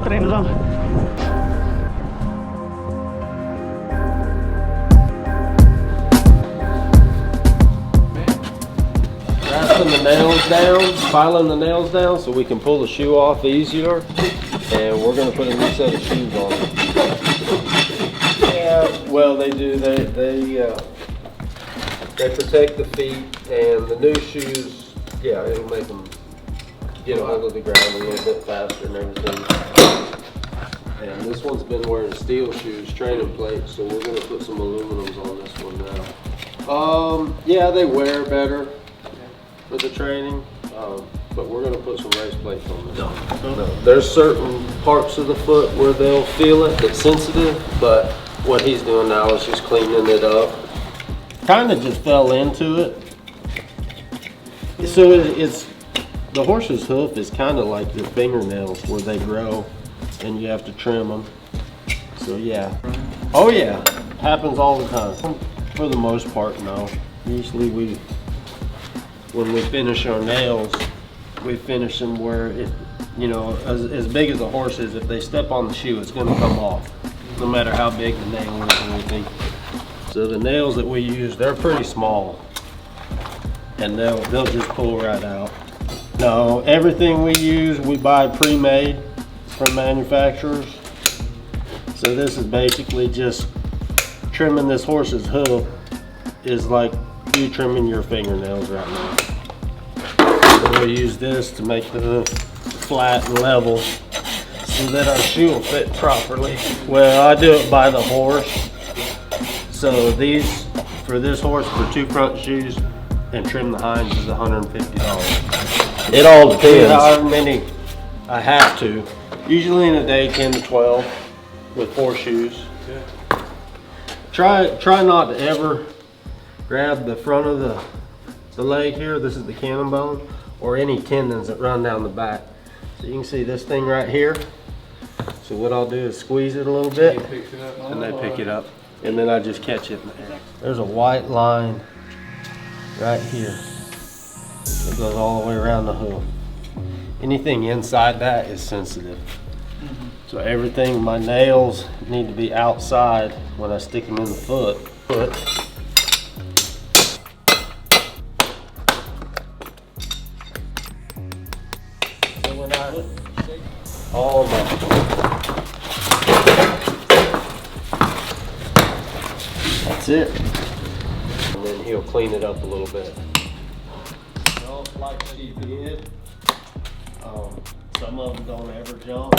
treino. Rasping the nails down, filing the nails down so we can pull the shoe off easier. And we're going to put a new set of shoes on it. Yeah, well they do. They protect the feet, and the new shoes, yeah, it'll make them get a hold of the ground a little bit faster and everything. And this one's been wearing steel shoes, training plates, so we're going to put some aluminums on this one now. Yeah, they wear better for the training, but we're going to put some race plates on this. No. There's certain parts of the foot where they'll feel it, that's sensitive, but what he's doing now is just cleaning it up. Kind of just fell into it. So it's the horse's hoof is kind of like your fingernails where they grow and you have to trim them. So yeah. Oh yeah, happens all the time. For the most part, no. Usually when we finish our nails, we finish them where it, you know, as big as the horse is, if they step on the shoe, it's going to come off, no matter how big the nail is or anything. So the nails that we use, they're pretty small, and they'll just pull right out. No, everything we use, we buy pre-made from manufacturers. So this is basically just trimming this horse's hoof is like you trimming your fingernails right now. So we'll use this to make the hoof flat and level so that our shoe will fit properly. Well, I do it by the horse. So these, for this horse, for 2 front shoes and trim the hinds is $150. It all depends. However many I have to. Usually in a day, 10 to 12 with 4 shoes. Yeah. Try not to ever grab the front of the leg here. This is the cannon bone, or any tendons that run down the back. So you can see this thing right here. So what I'll do is squeeze it a little bit, and they pick it up. And then I just catch it in the air. There's a white line right here. It goes all the way around the hoof. Anything inside that is sensitive. So everything, my nails need to be outside when I stick them in the foot. So when I all of my, that's it. And then he'll clean it up a little bit. Well, like she did. Some of them don't ever jump.